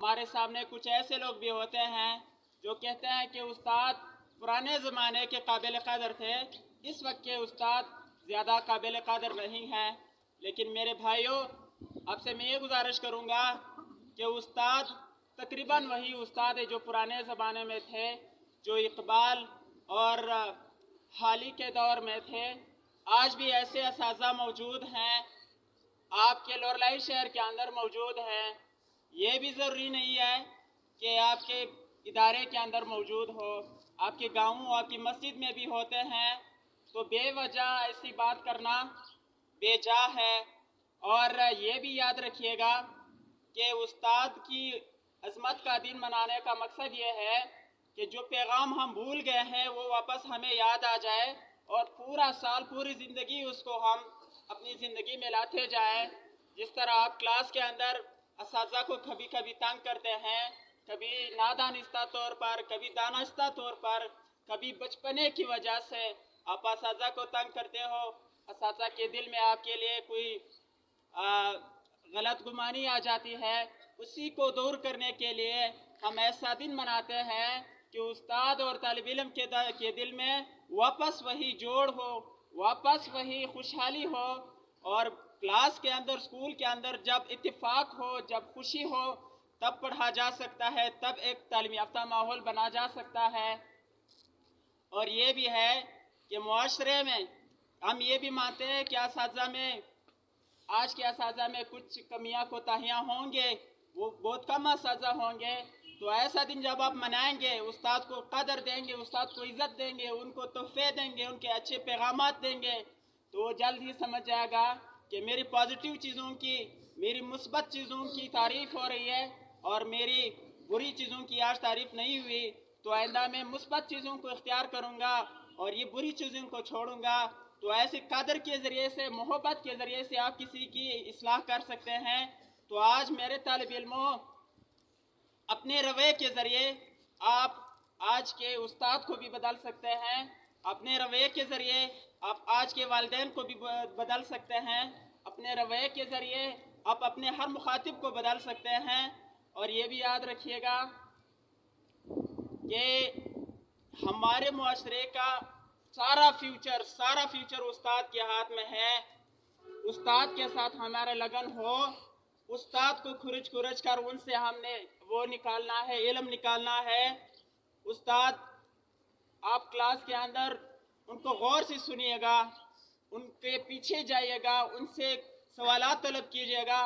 हमारे सामने कुछ ऐसे लोग भी होते हैं जो कहते हैं कि उस्ताद पुराने ज़माने के काबिल कदर थे, इस वक्त के उस्ताद ज़्यादा काबिल कदर नहीं हैं। लेकिन मेरे भाइयों, आपसे मैं ये गुजारिश करूँगा कि उस्ताद तकरीबन वही उस्ताद है जो पुराने ज़माने में थे, जो इकबाल और हाली के दौर में थे। आज भी ऐसे असातिज़ा मौजूद हैं, आपके लोरलाई शहर के अंदर मौजूद हैं। ये भी ज़रूरी नहीं है कि आपके इदारे के अंदर मौजूद हो, आपके गाँव आपकी मस्जिद में भी होते हैं। तो बेवजह ऐसी बात करना बेजा है। और ये भी याद रखिएगा कि उस्ताद की अज़मत का दिन मनाने का मकसद ये है कि जो पैगाम हम भूल गए हैं वो वापस हमें याद आ जाए और पूरा साल पूरी ज़िंदगी उसको हम अपनी ज़िंदगी में लाते जाएं। जिस तरह आप क्लास के अंदर असातिज़ा को कभी कभी तंग करते हैं, कभी नादानिस्ता तौर पर, कभी दानिस्ता तौर पर, कभी बचपने की वजह से आप असातिज़ा को तंग करते हो, असातिज़ा के दिल में आपके लिए कोई गलत गुमानी आ जाती है, उसी को दूर करने के लिए हम ऐसा दिन मनाते हैं कि उस्ताद और तालिब इल्म के दिल में वापस वही जोड़ हो, वापस वही खुशहाली हो। और क्लास के अंदर, स्कूल के अंदर जब इत्तिफाक हो, जब खुशी हो, तब पढ़ा जा सकता है, तब एक तालीम याफ्ता माहौल बना जा सकता है। और ये भी है कि मुआशरे में हम ये भी मानते हैं कि असातिज़ा में, आज के असातिज़ा में कुछ कमियां कोताहियां होंगे, वो बहुत कम असातिज़ा होंगे। तो ऐसा दिन जब आप मनाएंगे, उस्ताद को कदर देंगे, उस्ताद को इज़्ज़त देंगे, उनको तोहफे देंगे, उनके अच्छे पैगामात देंगे, तो वो जल्द ही समझ जाएगा कि मेरी पॉजिटिव चीज़ों की, मेरी मुस्बत चीज़ों की तारीफ़ हो रही है और मेरी बुरी चीज़ों की आज तारीफ़ नहीं हुई। तो आइंदा मैं मुस्बत चीज़ों को इख्तियार करूँगा और ये बुरी चीज़ों को छोड़ूँगा। तो ऐसे कदर के ज़रिए से, मोहब्बत के ज़रिए से आप किसी की इस्लाह कर सकते हैं। तो आज मेरे तालिब इल्मों, अपने रवैये के ज़रिए आप आज के उस्ताद को भी बदल सकते हैं। अपने रवैये के ज़रिए आप आज के वालिदैन को भी बदल सकते हैं। अपने रवैये के ज़रिए आप अपने हर मुखातिब को बदल सकते हैं। और ये भी याद रखिएगा कि हमारे मुआशरे का सारा फ्यूचर उस्ताद के हाथ में है। उस्ताद के साथ हमारा लगन हो, उस्ताद को खुरच कर उनसे हमने वो निकालना है, इल्म निकालना है। उस्ताद, आप क्लास के अंदर उनको गौर से सुनिएगा, उनके पीछे जाइएगा, उनसे सवालात तलब कीजिएगा।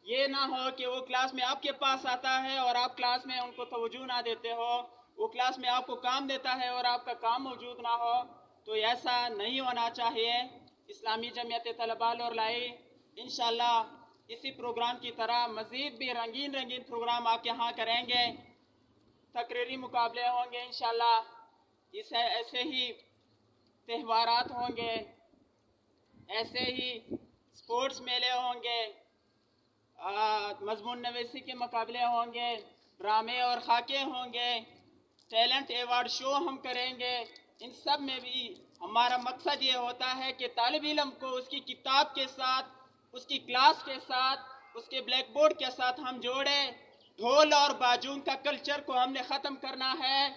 ये ना हो कि वो क्लास में आपके पास आता है और आप क्लास में उनको तवज्जो ना देते हो, वो क्लास में आपको काम देता है और आपका काम मौजूद ना हो। तो ऐसा नहीं होना चाहिए। इस्लामी जमीयत तलबा लोरलाई इंशाअल्लाह इसी प्रोग्राम की तरह मज़ीद भी रंगीन प्रोग्राम आपके यहाँ करेंगे। तकरीरी मुकाबले होंगे इंशाअल्लाह, इसे ऐसे ही त्यौहारात होंगे, ऐसे ही स्पोर्ट्स मेले होंगे, मजमून नवीसी के मुकाबले होंगे, ड्रामे और खाके होंगे, टैलेंट अवार्ड शो हम करेंगे। इन सब में भी हमारा मकसद ये होता है कि तालिब इल्म को उसकी किताब के साथ, उसकी क्लास के साथ, उसके ब्लैक बोर्ड के साथ हम जोड़ें। ढोल और बाजू का कल्चर को हमने ख़त्म करना है।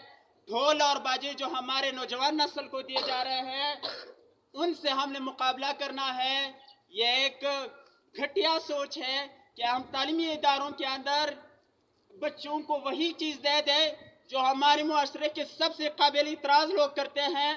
ढोल और बाजे जो हमारे नौजवान नस्ल को दिए जा रहे हैं, उनसे हमने मुकाबला करना है। ये एक घटिया सोच है कि हम तालीमी इदारों के अंदर बच्चों को वही चीज़ दे दें जो हमारे मुआशरे के सबसे काबिल इतराज़ लोग करते हैं।